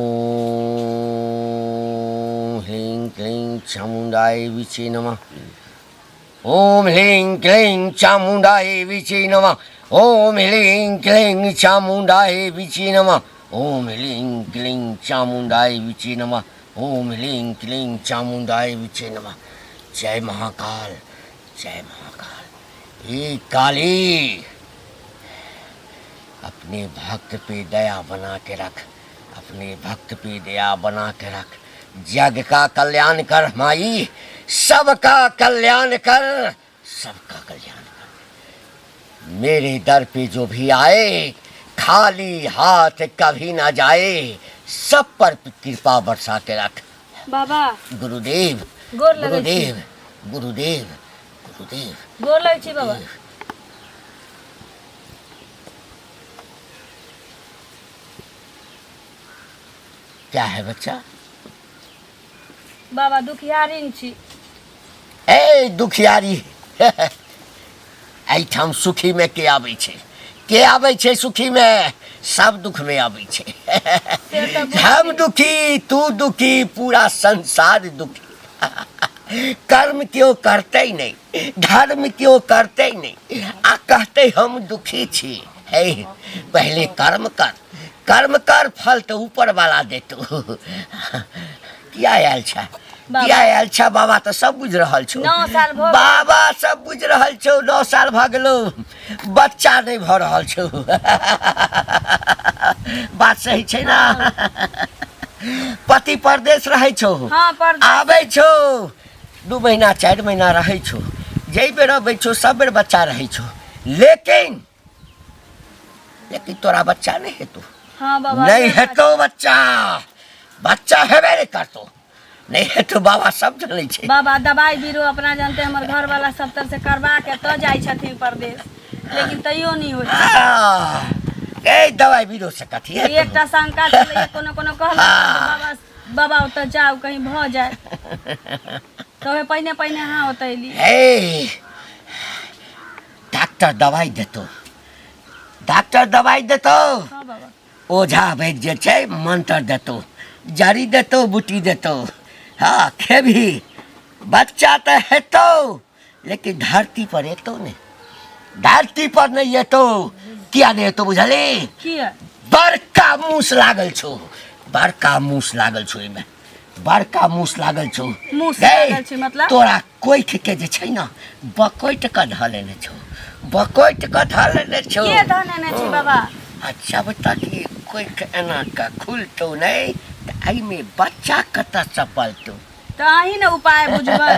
Speaker 6: ह्रीं क्लीं चामुंडाय विचे नमः ओम ह्रीं क्लीं चामुंडाय विचे नमः ओम ह्रीं क्लीं चामुंडाय विचे नमः ओम ह्रीं क्लीं चामुंडाय विचे नमः ओम ह्रीं क्लीं चामुंडाय विचे नमः जय महाकाल जय महाकाल हे काली अपने भक्त पे दया बना के रख अपने भक्त पे दया बना के रख जग का कल्याण कर माई सबका कल्याण कर सबका कल्याण कर मेरे दर पे जो भी आए खाली हाथ कभी ना जाए सब पर कृपा बरसा के रख
Speaker 2: बाबा
Speaker 6: गुरुदेव
Speaker 2: गोर लगै छी
Speaker 6: गुरुदेव गुरुदेव गुरुदेव
Speaker 2: गोर लगै छी बाबा
Speaker 6: क्या है बच्चा
Speaker 2: बाबा दुखियारी छी
Speaker 6: ए दुखियारी एठाम सुखी में के आबै छै सुखी में सब दुख में आबै छै हम दुखी तू दुखी पूरा संसार दुखी कर्म क्यों करते नहीं धर्म क्यों करते नहीं आ कहते हम दुखी छी है पहले कर्म कर फल तो ऊपर वाला देतो किया आयल छ किया आयल छ बाबा तो सब बुझ रहल छौ
Speaker 2: 9 साल भ
Speaker 6: बाबा सब बुझ रहल छौ 9 साल भ गेलो बच्चा नहीं भ रहल छौ बात सही छै ना पति परदेश रहै छौ
Speaker 2: हां पर
Speaker 6: आबै छौ 2 महीना 4 महीना रहै छौ जई बेर अबै छौ सब बेर बच्चा रहै छौ लेकिन तोरा बच्चा नहीं हेतौ
Speaker 2: हां बाबा
Speaker 6: नहीं हेतौ बच्चा हेबे नहीं करतो नहीं हेतौ बाबा सब जानै छै
Speaker 2: बाबा दवाई बीरो अपना जानते हमर घर वाला सब तरह से करवा के तो जाय छथिन परदेश लेकिन तैयो नहीं होय
Speaker 6: ए दवाई बीरो से कथी है
Speaker 2: एकटा शंका चले कोनो कहल बाबा बाबा ओत जाओ कहीं भ जाए तो पहिने हां ओतैली
Speaker 6: ए डॉक्टर दवाई देतो
Speaker 2: हां बाबा
Speaker 6: ओझा वैद्य जे छै मंत्र देतो जड़ी देतो बूटी देतो हाँ खेबी बच्चा तो हेतो लेकिन धरती पर एतो नहीं धरती पर नहीं एतो किया नहीं एतो बुझले
Speaker 2: किया
Speaker 6: बड़का मूस लागल छो एमे बड़का मूस लागल छो
Speaker 2: मूस लागल छै मतलब
Speaker 6: तोरा कोइठ के जे छै ना बकोइट का ढलेने छो
Speaker 2: के धनेने छी बाबा
Speaker 6: अच्छा बता कि कोइठ एना का खुलतो नहीं आई में बच्चा कत चपलतो
Speaker 2: तो अही ने उपाय बुझबै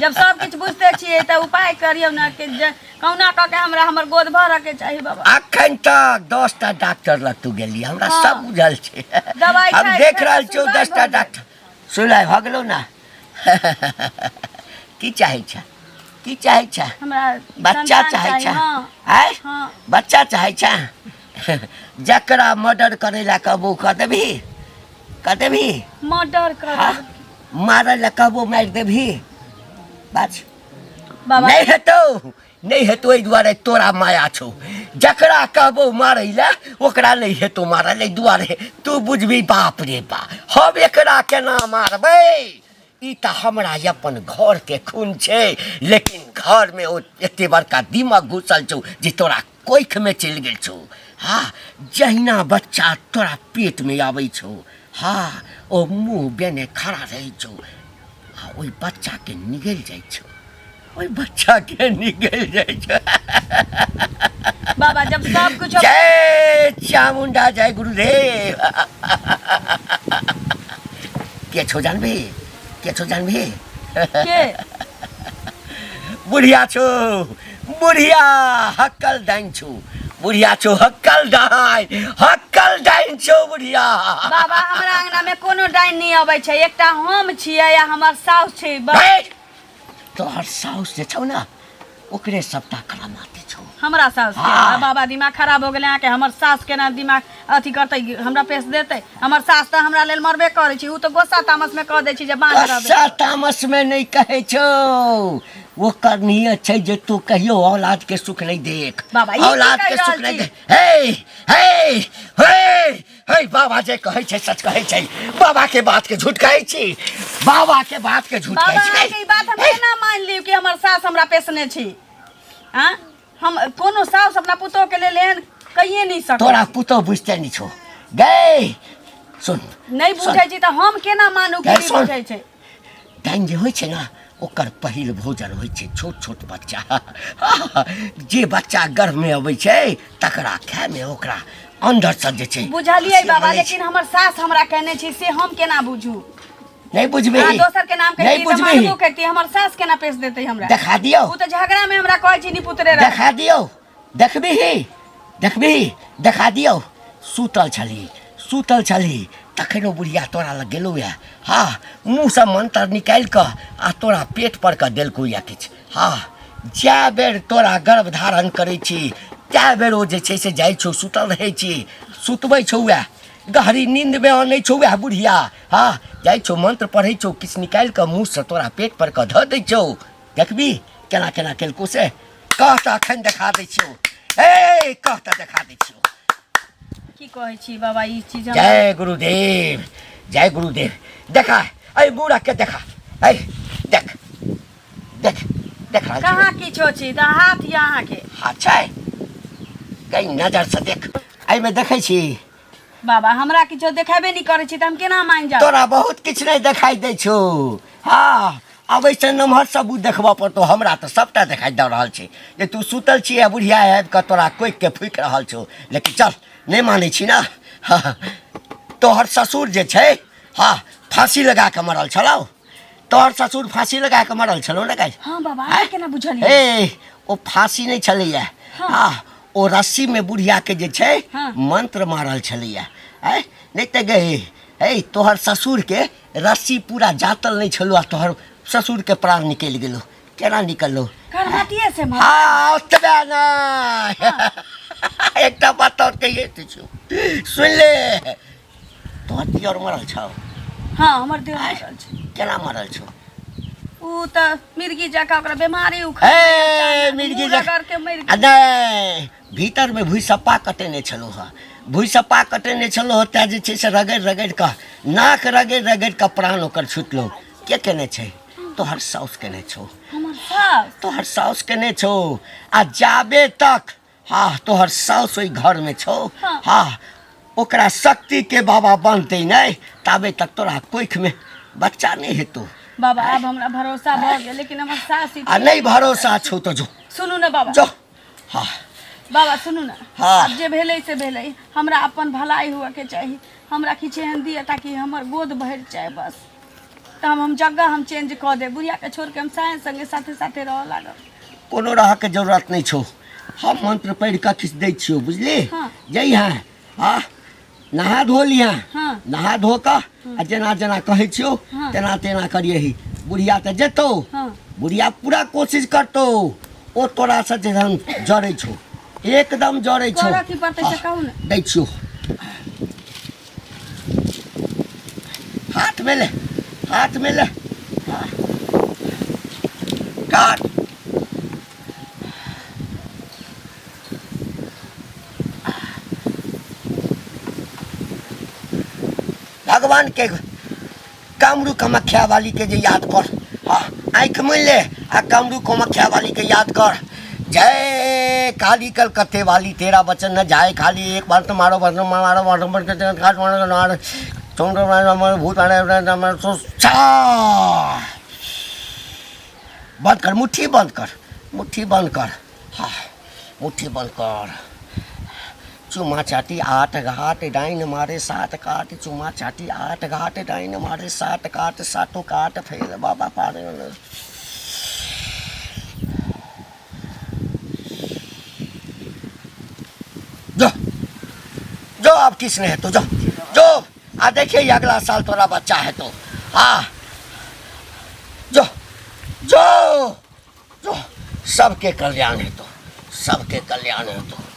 Speaker 2: जब सब कुछ बुझते छियै त उपाय करियौ ना कि कौना क के हमरा हमर गोद भर के चाहिए बाबा
Speaker 6: अखन तक 10 टा डॉक्टर लग तू गेली हमरा
Speaker 2: हाँ।
Speaker 6: सब बुझल छै
Speaker 2: दवाई
Speaker 6: हम
Speaker 2: खाइ
Speaker 6: देख
Speaker 2: छै,
Speaker 6: रहल छौ
Speaker 2: सुलाइ
Speaker 6: 10 टा
Speaker 2: भऽ
Speaker 6: डॉक्टर सुलाइ भ गेलो ना की चाहे छ
Speaker 2: हमरा
Speaker 6: बच्चा
Speaker 2: संतान
Speaker 6: चाहे छ
Speaker 2: हां
Speaker 6: आय
Speaker 2: हां
Speaker 6: बच्चा चाहे छ जकरा मर्डर करे ला कहबो क देबी
Speaker 2: मर्डर कर
Speaker 6: हाँ? मारे ला कहबो मार देबी बात
Speaker 2: बाबा
Speaker 6: नहीं हेतो एहि दुआरे तोरा माया छौ जकरा कहबो मारै ला ओकरा नहीं हेतो मारै ले दुआरे तू बुझबी बाप रे बा हम एकरा केना मारबै ई त हमरा अपन घर के खून छै लेकिन घर में ओ एते बड़का दिमाग घुसल छौ जे तोरा कोइख में चल गेल छौ हाँ जहिना बच्चा तोरा पेट में आबै छौ हाँ ओ मुँह बेने खड़ा रह छौ ओहि बच्चा के निगल जाइ छौ
Speaker 2: बाबा जब सब कुछ
Speaker 6: जय चामुंडा जय गुरुदेव के छो जानबी
Speaker 2: के
Speaker 6: बुढ़िया छो बुढ़िया हक्कल डाइन छो बुढ़िया छो हक्कल डाइन छो बुढ़िया
Speaker 2: बाबा हमरा अंगना में कोनो डाइन नहीं अबै छै एकटा हम छियै या हमर साउस छै
Speaker 6: तोहर साउस जे छौ ना ओकरे सबटा करामाती छौ
Speaker 2: हमरा साउस के बाबा दिमाग खराब हो गेलै अहाँके हमर सास केना दिमाग अथी करतै हमरा पेश देतै हमर सास तऽ हमरा लेल मरबे करै छी उ तऽ गोस्सा तामस में कह दै छी जे बांध रहबै
Speaker 6: गोस्सा तामस में नहीं कहै छौ वो करनी छै जे तू कहियो औलाद के सुख नहीं देख
Speaker 2: बाबा
Speaker 6: औलाद के सुख नहीं देख हे बाबा जे कहै छै सच कहै छै बाबा के बात के झूठ कहै छी बाबा के बात के झूठ कहै छी
Speaker 2: बाबा के बात हम केना मान लियौ कि हमर सास हमरा पेशने छी हां हम कोनो सास अपना पुतोह के लेल एहन कहिए नहीं सकै
Speaker 6: तोरा पुतोह बुझते नहीं छो गई सुन
Speaker 2: नहीं बुझै छी त हम केना मानू कि बुझै छै
Speaker 6: डाइन जे होइ छै ना ओकर पहिल भोजन होइ छै छोट छोट बच्चा जे बच्चा गर्भ में अबै छै तकरा खाय में ओकरा अंदर से जे छै
Speaker 2: बुझलियै बाबा लेकिन हमर सास हमरा कहने छी से हम केना बुझू
Speaker 6: नहीं बुझबी
Speaker 2: दोसर के नाम
Speaker 6: नहीं बुझबी
Speaker 2: कहती हमर सास केना पेश देतै हमरा
Speaker 6: देखा दियो
Speaker 2: उ त झगड़ा में हमरा कहै छी नि पुतरे रे
Speaker 6: देखा दियो देखबी देखा दियो सुतल छली तखनो बुढ़िया तोरा लग गेलौ या हाँ मुँह से मंत्र निकाल क आ तोरा पेट पर क देलकौ या किछ हाँ जा बेर तोरा गर्भ धारण करै छी त्या बेर ओ जे छै से जाइ छौ सुतल रहै छी सुतबै छौ या गहरी नींद में आनै छौ या बुढ़िया हाँ जाइ छौ मंत्र पढ़ै छौ किछ निकाल क मुँह से तोरा पेट पर क ध दै छौ देखबी केना केना केलकौ से कह त अखन देखा दै छौ कह त देखा दै छौ
Speaker 2: की कहै छी बाबा ई चीज
Speaker 6: जय गुरुदेव देखा ऐ बूढ़ा के देखा ऐ देख
Speaker 2: कहाँ किछो छी त हाथ या अहाँ के
Speaker 6: हाथ छै कहीं नजर से देख ऐ में देखै छी
Speaker 2: बाबा हमरा किछो देखाबे नहीं करे छी त हम केना मान जाऊ
Speaker 6: तोरा बहुत किछ नहीं देखाई दै छौ हाँ अब ऐसे नमहर सबूत देखबा पर तो हमरा तो सबटा देखाई दे रहल छै जे तू सुतल छी आ बुढ़िया आबि के तोरा कोइक के फूक रहल छौ लेकिन चल नहीं मानै छी ना हाँ तोहर ससुर जे छै हाँ फांसी लगा के मरल छलौ तोहर ससुर फांसी लगा के मरल छलौ ना गाय
Speaker 2: हां बाबा आ केना बुझलियै
Speaker 6: ओ फांसी नहीं छलैया हाँ ओ रस्सी में बुढ़िया के जे छै मंत्र मारल छलैया नहीं त गए तोहर ससुर के रस्सी पूरा जातल नहीं छलौ आ तोहर ससुर के प्राण निकल गेलो केना निकललो
Speaker 2: करमातिए से मार
Speaker 6: हाँ ओतबे ना एकटा बात और कहिए तुझो सुन ले तोहर दियर मरल छौ
Speaker 2: हाँ हमर दियर मरल छै
Speaker 6: केना मरल छौ
Speaker 2: उ त मिर्गी जका ओकरा बीमारी उखड़
Speaker 6: मिर्गी जका के मर नहीं भीतर में भुइसप्पा कटेने छलो ह भुइसप्पा कटेने छलो त जे छै से रगड़ का नाक रगड़ का प्राण ओकर छुटलो के केने छै तोहर साउस केने छौ
Speaker 2: हमर साउस
Speaker 6: तोहर साउस केने छौ आ जाबे तक हाँ तोहर साउस ओइ घर में छौ हाँ ओकरा शक्ति के बाबा बनते नहीं ताबे तक तोरा कोख में बच्चा नहीं हेतौ
Speaker 2: बाबा अब हमरा भरोसा भ गेल लेकिन हमर सास
Speaker 6: आ नहीं भरोसा छौ तो जो
Speaker 2: सुनू ना बाबा
Speaker 6: जो हाँ
Speaker 2: बाबा सुनू ना
Speaker 6: हाँ।
Speaker 2: अब जे भेलै से भेलै हमरा अपन भलाई हुआ के चाहिए हमरा किछ एहन दिए ताकि हमर गोद भर जाए बस त हम जगह हम चेंज क दे बुढ़िया के छोड़ के हम साए संगे साथे साथे रह लागब
Speaker 6: कोनो रह के जरूरत नहीं छौ हम मंत्र पढ़ के खिच दै छियो बुझली जई हां हाँ नहा धो लिया नहा धो का आ जना जना कहै छियो तेना तेना करियही बुढ़िया त जेतौ बुढ़िया पूरा कोशिश करतौ ओ तोरा से जहन जड़ै छौ एकदम जड़ै छौ
Speaker 2: करऽ की पड़तै से कहू ने
Speaker 6: दै छियो हाथ में ले काट भगवान के कामरू कामाख्या वाली के जे याद कर आँख में ले आ कामरू कामाख्या वाली के याद कर जय काली कलकत्ते वाली तेरा वचन न जाए खाली एक बार तो मारो भूत बंद कर मुट्ठी बंद कर हाँ मुट्ठी बंद कर चुमा चाटी 8 घाट डाइन मारे 7 काट चुमा चाटी 8 घाट डाइन मारे 7 काट सातों काट फेल बाबा पारे जो जो अब किसने है तो जो जो आ देखिए अगला साल तोरा बच्चा है तो जो जो जो सबके कल्याण है तो सबके कल्याण है तो